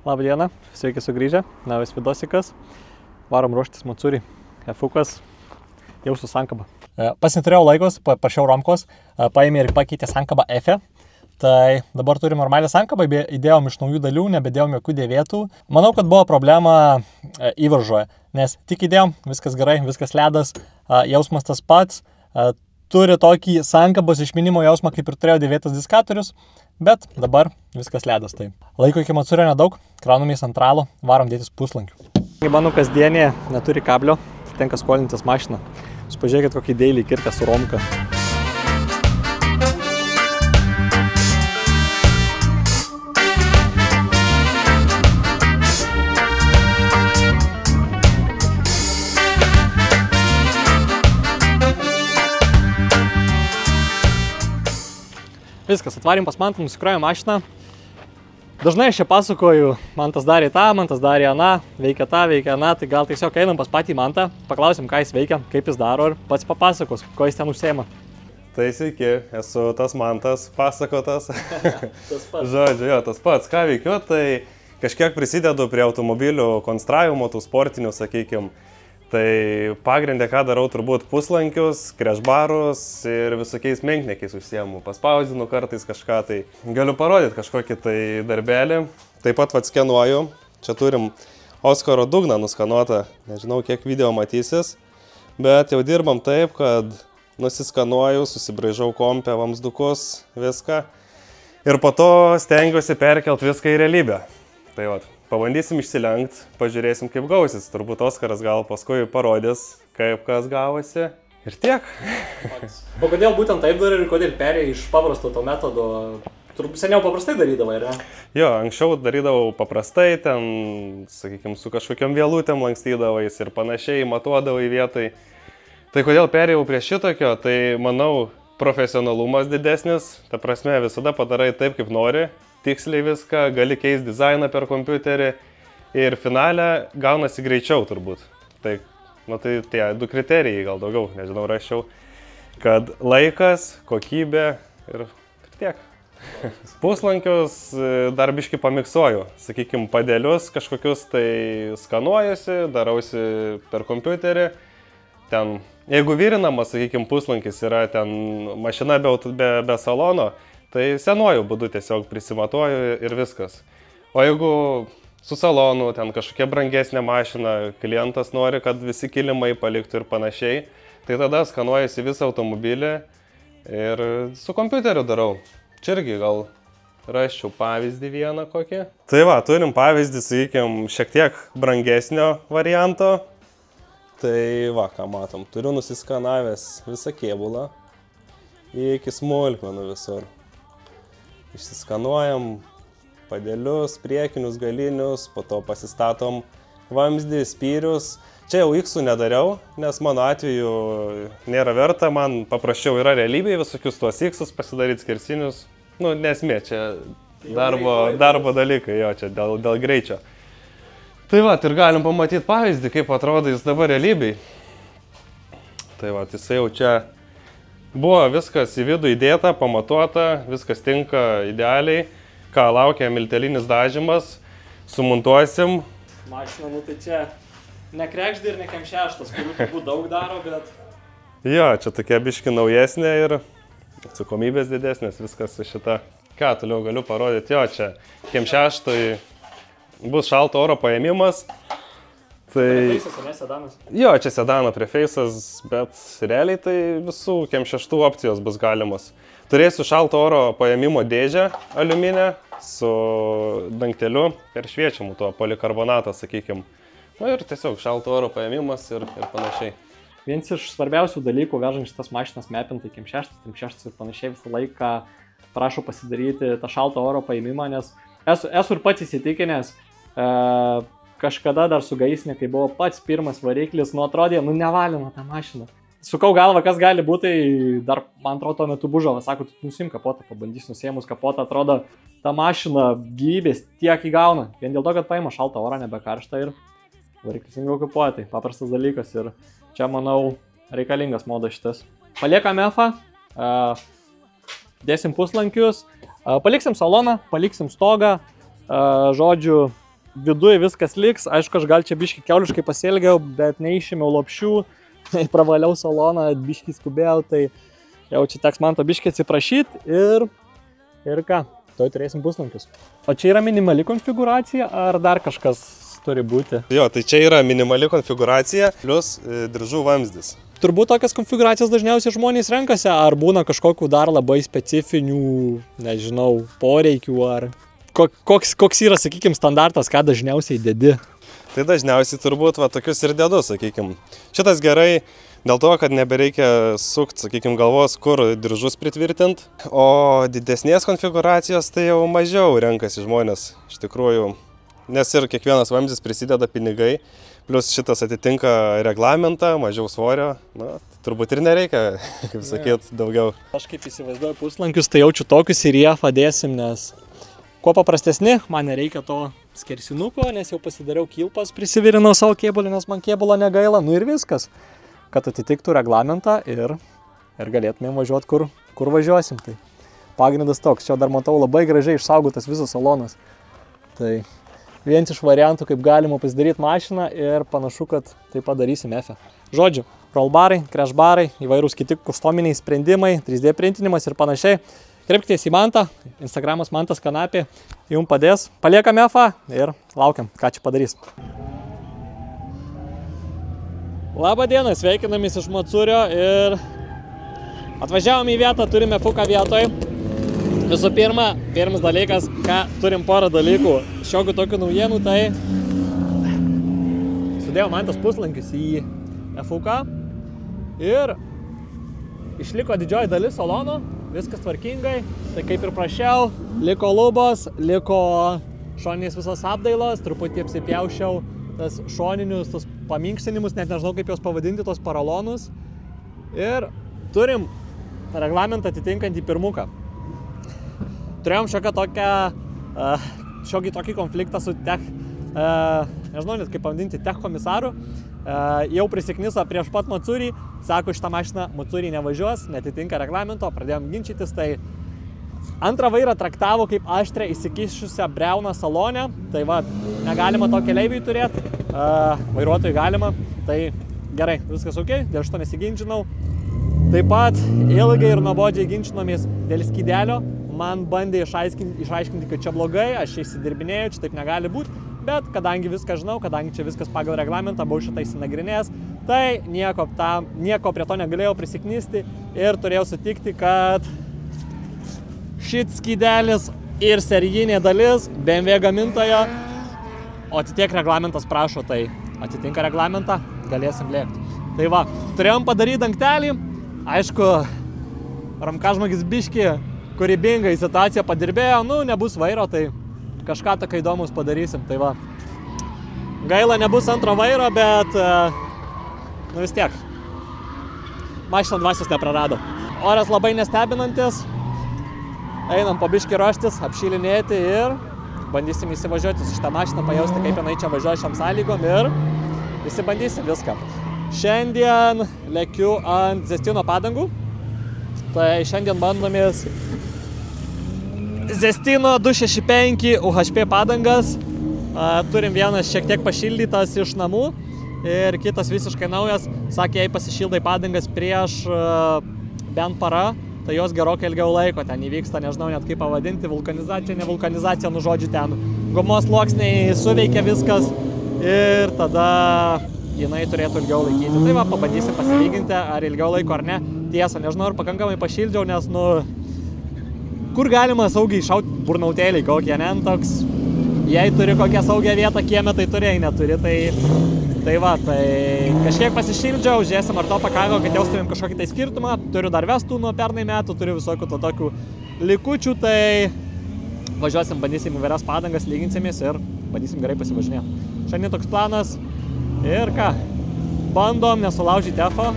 Labą dieną, sveiki sugrįžę, Navas Vidosikas, varom ruoštis Matsuri, F-ukas, jau su sankaba. Pas neturėjau laikos, prašiau Romkos, paėmė ir pakeitė sankabą F-e, tai dabar turim normalią sankabą, įdėjom iš naujų dalių, nebedėjom jokių dėvėtų. Manau, kad buvo problema įvaržoje, nes tik įdėjom, viskas gerai, viskas ledas, jausmas tas pats, turi tokį sankabos išminimo jausmą, kaip ir turėjo dėvėtas diskatorius, bet dabar viskas ledas. Tai laiko iki Matsurio nedaug, kraunamės ant ralo, varom dėtis puslankių. Mano kasdienė neturi kablio, tenka skolintis mašiną. Jūs pažiūrėkit, kokį dėlį kirtę su Romka. Viskas, atvarėm pas Mantą, nusikrovėm mašiną. Dažnai aš čia pasakoju, man tas darė tą, man tas darė aną, veikia tą, veikia aną, tai gal tiesiog einam pas patį Mantą, paklausim, ką jis veikia, kaip jis daro ir pats papasakos, ko jis ten užsiema. Tai sveiki, esu tas Mantas, pasakotas. Tas pats. Žodžiu, jo, tas pats, ką veikiu, tai kažkiek prisidedu prie automobilių konstravimo, tų sportinių, sakykim. Tai pagrindė, ką darau, turbūt puslankius, krešbarus ir visokiais menkniekiais užsiemu. Paspausdinu kartais kažką, tai galiu parodyti kažkokį tai darbelį. Taip pat skenuoju. Čia turim Oskaro dugną nuskanuotą. Nežinau, kiek video matysis. Bet jau dirbam taip, kad nusiskanuoju, susibraižau kompę, vamsdukus, viską. Ir po to stengiuosi perkelt viską į realybę. Tai vat. Pabandysim išsilenkt, pažiūrėsim, kaip gausis. Turbūt Oskaras gal paskui parodys, kaip kas gavosi. Ir tiek. O kodėl būtent taip darai ir kodėl perėjai iš paprasto to metodo? Turbūt seniau paprastai darydavai, ar ne? Jo, anksčiau darydavau paprastai, ten, sakykime, su kažkokiam vėlutėm lankstydavais ir panašiai, matuodavai vietai. Tai kodėl perėjau prie šitokio, tai manau, profesionalumas didesnis. Ta prasme, visada padarai taip, kaip nori. Tiksliai viską, gali keisti dizainą per kompiuterį ir finale gaunasi greičiau turbūt. Tai, tai tie du kriterijai, gal daugiau, nežinau, rašiau, kad laikas, kokybė ir tiek. Puslankius dar biškį pamiksuoju, sakykime, padėlius kažkokius tai skanuojusi, darausi per kompiuterį. Ten, jeigu virinamas, sakykime, puslankis yra ten mašina be salono, tai senuoju būdu tiesiog prisimatuoju ir viskas. O jeigu su salonu, ten kažkokia brangesnė mašina, klientas nori, kad visi kilimai paliktų ir panašiai, tai tada skanuojasi visą automobilį ir su kompiuteriu darau. Čia irgi gal raščiau pavyzdį vieną kokį. Tai va, turim pavyzdį, sakykime, šiek tiek brangesnio varianto. Tai va, ką matom, turiu nusiskanavęs visą kėbulą iki smulkmenų visur. Išsiskanuojam padėlius, priekinius, galinius, po to pasistatom vamzdį, spyrius. Čia jau X-ų nedariau, nes mano atveju nėra verta, man paprasčiau yra realybėje visokius tuos X-us pasidaryti skersinius. Nu, nesmė, čia darbo dalykai, jo, čia dėl greičio. Tai va, ir galim pamatyti pavyzdį, kaip atrodo jis dabar realybėje. Tai va, jisai jau čia buvo viskas į vidų įdėta, pamatuota, viskas tinka idealiai. Ką laukia miltelinis dažymas, sumontuosim. Mašina, nu tai čia ne krekždė ir ne kemšeštas, kurių turbūt daug daro, bet... Jo, čia tokia biški naujesnė ir atsakomybės didesnės, viskas su šita. Ką toliau galiu parodyti? Jo, čia kemšeštui bus šalto oro paėmimas. Tai... Preface'as, ne sedanas? Jo, čia sedano preface'as, bet realiai tai visų kemšeštų opcijos bus galimos. Turėsiu šalto oro paėmimo dėžę aliuminę su dangteliu ir šviečiamu tuo polikarbonatą, sakykim. Nu ir tiesiog šalto oro paėmimas ir panašiai. Vienas iš svarbiausių dalykų, vežant šitas mašinas mepintai kemšeštas, trimšeštas ir panašiai, visą laiką prašau pasidaryti tą šalto oro paėmimą, nes esu ir pats įsitikinęs, kažkada dar su gaisne, kai buvo pats pirmas variklis, nu atrodė, nu nevalino tą mašiną. Sukau galvą, kas gali būti, tai dar, man atrodo, tuo metu Bužovas sako, tu nusim kapotą, pabandys nusėmus kapotą, atrodo, ta mašina gyvybės tiek įgauna. Vien dėl to, kad paima šaltą orą, nebekarštą ir variklis ilgiau kapuoja, tai paprastas dalykas ir čia, manau, reikalingas modas šitas. Paliekam F-ą, dėsim puslankius, paliksim saloną, paliksim stogą, žodžiu, viduje viskas liks. Aišku, aš gal čia biški keuliškai pasielgiau, bet neišėmiau lopšių, pravaliau saloną, biški skubėjau, tai jau čia teks man to biški atsiprašyti ir ką, toj turėsim puslankius. O čia yra minimali konfiguracija ar dar kažkas turi būti? Jo, tai čia yra minimali konfiguracija plus diržų vamzdis. Turbūt tokias konfiguracijas dažniausiai žmonės renkasi, ar būna kažkokių dar labai specifinių, nežinau, poreikių, ar koks yra, sakykime, standartas, ką dažniausiai dedi? Tai dažniausiai turbūt va tokius ir dedu, sakykime. Šitas gerai dėl to, kad nebereikia sukti, sakykime, galvos, kur diržus pritvirtinti, o didesnės konfiguracijos tai jau mažiau renkasi žmonės, iš tikrųjų. Nes ir kiekvienas vamzdis prisideda pinigai, plus šitas atitinka reglamentą, mažiau svorio, na, turbūt ir nereikia, kaip sakyt, daugiau. Aš kaip įsivaizduoju puslankius, tai jaučiu tokius ir jie padėsim, nes kuo paprastesni, man nereikia to skersinuko, nes jau pasidariau kilpas, prisivirinau savo kėbulį, nes man kėbulo negaila, nu ir viskas, kad atitiktų reglamentą ir galėtumėm važiuoti, kur važiuosim. Tai pagrindas toks, čia dar matau labai gražiai išsaugotas visas salonas. Tai vienas iš variantų, kaip galima pasidaryti mašiną ir panašu, kad tai padarysim F. Žodžiu, rollbarai, crashbarai, įvairūs kiti kustominiai sprendimai, 3D printinimas ir panašiai. Kreipkitės į Mantą, Instagramas Mantas Kanapė, jums padės. Paliekam F ir laukiam, ką čia padarys. Labą dieną, sveikinamės iš Macurio ir atvažiavom į vietą, turime F-ką vietoj. Visų pirma, pirmas dalykas, ką turim porą dalykų, šiokių tokių naujienų, tai sudėjau man tas puslankis į F-ką ir išliko didžioji dalis salono, viskas tvarkingai, tai kaip ir prašiau, liko lubos, liko šoninės visas apdailos, truputį apsipjaušiau tas šoninius, tos paminkštinimus, net nežinau kaip juos pavadinti, tos paralonus ir turim reglamentą atitinkantį pirmuką. Turėjom šiokį tokį konfliktą su nežinau net kaip pavadinti, tech komisaru. Jau prisikniso prieš pat Macurį, sako, šitą mašiną Macurį nevažiuos, netitinka reglamento, pradėjom ginčytis, tai antrą vairą traktavo kaip aštrę įsikišusią briauną salonę, tai va, negalima to keleiviui turėti, vairuotojui galima, tai gerai, viskas ok, dėl šito nesiginčinau. Taip pat ilgai ir nuobodžiai ginčinomės dėl skydelio. Man bandė išaiškinti, kad čia blogai, aš įsidirbinėjau, čia taip negali būti, bet kadangi viską žinau, kadangi čia viskas pagal reglamentą, buvau šitą įsinagrinėjęs, tai nieko prie to negalėjau prisiknisti ir turėjau sutikti, kad šit skydelis ir serijinė dalis BMW gamintojo, o atitiek reglamentas prašo, tai atitinka reglamentą, galėsim lėkti. Tai va, turėjom padaryti dangtelį, aišku, ramkažmagis biški kūrybingai situaciją padirbėjo, nu, nebus vairo, tai kažką tokio įdomus padarysim, tai va. Gaila, nebus antro vairo, bet, nu vis tiek, mašina dvasios neprarado. Oras labai nestebinantis, einam po biškį ruoštis, apšilinėti ir bandysim įsivažiuoti su šitą mašiną, pajausti, kaip jinai čia važiuoja šiam sąlygom ir įsibandysim viską. Šiandien lekiu ant Zestino padangų, tai šiandien bandomės Zestino 265 UHP padangas. Turim vienas šiek tiek pašildytas iš namų ir kitas visiškai naujas. Sakė, jei pasišildai padangas prieš bent parą, tai jos gerokai ilgiau laiko. Ten įvyksta, nežinau net kaip pavadinti, vulkanizacija, ne vulkanizacija, nu žodžiu ten. Gumos sluoksniai suveikia viskas ir tada jinai turėtų ilgiau laikyti. Tai va, pabandysim pasilyginti, ar ilgiau laiko ar ne. Tiesa, nežinau, ar pakankamai pašildžiau, nes, nu, kur galima saugiai šauti burnautėlį kokie, ne, toks, jei turi kokią saugią vietą kieme, tai turi, jei neturi, tai va, tai kažkiek pasišildžiau, žiūrėsim, ar to pakako, kad jaustumėm kažkokį tai skirtumą, turiu dar vestų nuo pernai metų, turiu visokių to tokių likučių, tai važiuosim, bandysim įvairias padangas, lyginsimės ir bandysim gerai pasivažinėti. Šiandien toks planas ir ką, bandom nesulaužyti F-o.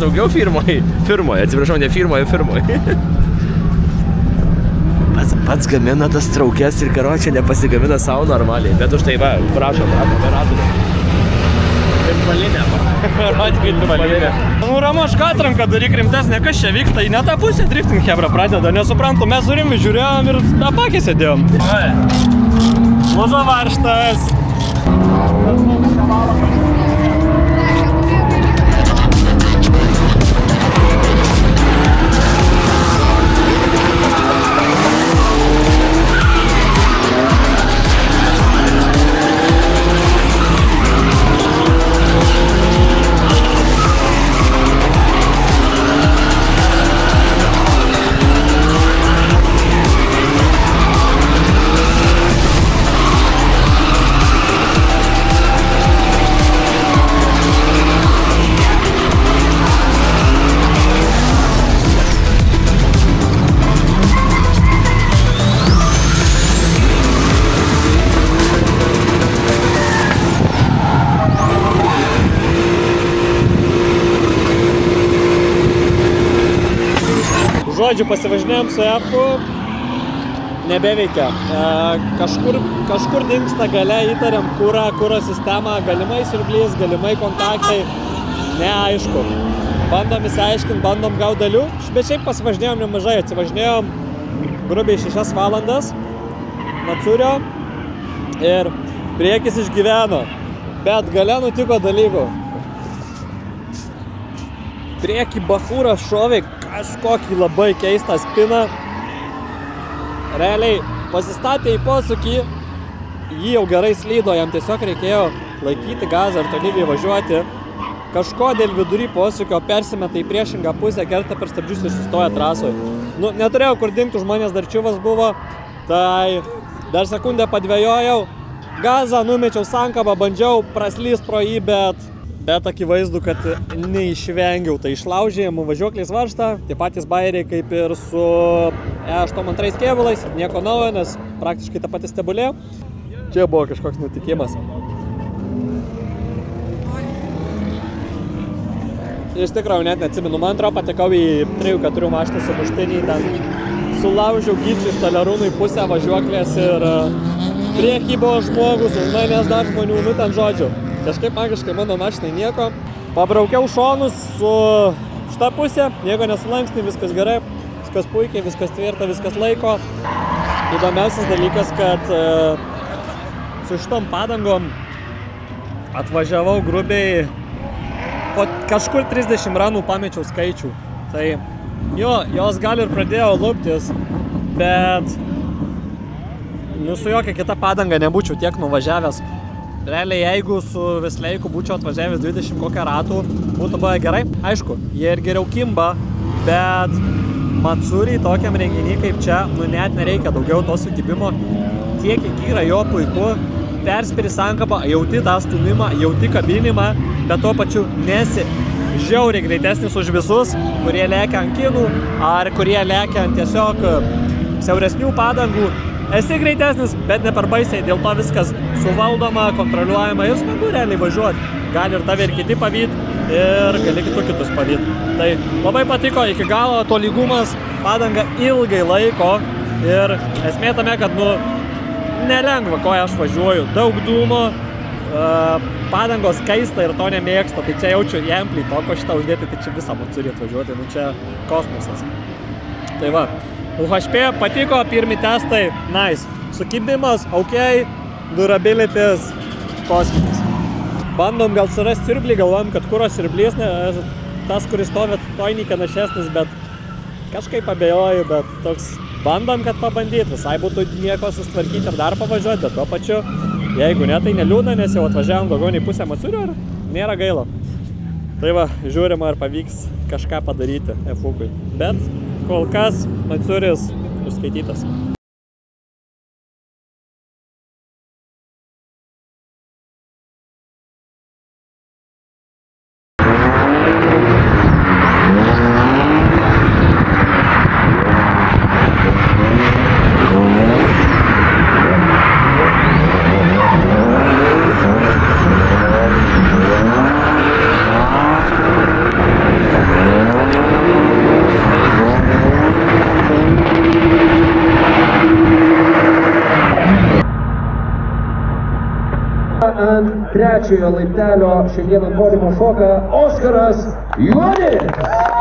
saugiau firmoje, atsiprašau, ne firmoje. Pats gamina tas traukės ir karočią nepasigamina savo normaliai, bet už tai va, prašom, operatorių. Pirmalinė, va. Rodykit pirmalinė. Nu, Ramoška atranka, daryk rimtesnė, kas čia vyksta, į ne tą pusę drifting hebra pradeda, nesuprantu, mes su Rimi žiūrėjom ir apakį sėdėjom. Lūžo varžtas. Žodžiu, pasivažinėjom su F-ku, nebeveikia. Kažkur dingsta gale, įtariam kuro sistemą, galimai siurblys, galimai kontaktai, neaišku. Bandom įsiaiškinti, bandom gauti dalių, bet šiaip pasivažinėjom nemažai, atsivažinėjom grubiai 6 valandas Macurio ir priekis išgyveno, bet gale nutiko dalykų. Priekį bachūras šovė kažkokį labai keistą spiną. Realiai pasistatė į posūkį, jį jau gerai slydo, jam tiesiog reikėjo laikyti gazą ir tolygiai važiuoti. Kažkodėl vidury posūkio persimeta į priešingą pusę, kerta per stabdžius ir sustoja trasoje. Nu, neturėjau kur dingti, už manęs dar čiuvas buvo, tai dar sekundę padvejojau, gazą numečiau sankabą, bandžiau praslyst pro jį, bet akivaizdu, kad neišvengiau. Tai išlaužėjimų važiuokliais varžtą, tie patys bairiai kaip ir su E82 kėbulais, nieko naujo, nes praktiškai ta pati stebulė. Čia buvo kažkoks nutikimas. Iš tikrųjų net neatsimenu, man atrodo patekau į 3-4 maštą su muštinį, ten sulaužiau gyčiui stalerūnui pusę važiuoklės ir priekį buvo žmogus, už manęs dar žmonių, nu ten žodžiu. Kažkaip magiškai mano mašinai nieko. Pabraukiau šonus su šitą pusę, nieko nesulankstė, viskas gerai, viskas puikiai, viskas tvirta, viskas laiko. Įdomiausias dalykas, kad su šitom padangom atvažiavau grubiai, po kažkur 30 ranų pamečiau skaičių. Tai jo, jos gal ir pradėjo luptis, bet su jokia kita padanga nebūčiau tiek nuvažiavęs. Realiai, jeigu su Visleiku būčiau atvažiavęs 20 kokią ratų, būtų buvę gerai. Aišku, jie ir geriau kimba, bet Matsuriai tokiam renginiui kaip čia, net nereikia daugiau to sukibimo. Tiek, kiek yra jo puiku, perspiri sankabą, jauti tą stumimą, jauti kabinimą, bet tuo pačiu nesi žiauriai greitesnis už visus, kurie lekia ant kinų, ar kurie lekia ant tiesiog siauresnių padangų. Esi greitesnis, bet ne per baisiai, dėl to viskas suvaldoma, kontroliuojama ir smagu realiai važiuoti. Gali ir tave ir kiti pavyt, ir gali kitus pavyt. Tai labai patiko, iki galo tolygumas, padanga ilgai laiko ir esmė tame, kad nelengva, ko aš važiuoju. Daug dūmo, padangos kaista ir to nemėgsta, tai čia jaučiu jemplį toko šitą uždėti, tai čia visą Matsuri atvažiuoti, čia kosmosas. Tai va. UHP patiko, pirmi testai, nice. Sukibimas, ok, durabilities, kosminis. Bandom gal surasti siurblį, galvojam, kad kuro siurblys, tas, kuris stovi toinyke našesnis, bet kažkaip abejoju, bet toks bandom, kad pabandyti, visai būtų nieko sustvarkyti ir dar pavažiuoti, bet tuo pačiu, jeigu ne, tai neliūdna, nes jau atvažiavom daugiau nei pusę Matsurio ir nėra gaila. Tai va, žiūrima, ar pavyks kažką padaryti F-ukui, bet kol kas Matsuris užskaitytas. ant trečiojo laiptelio šiandieną podiumo šoka Oskaras Juodis.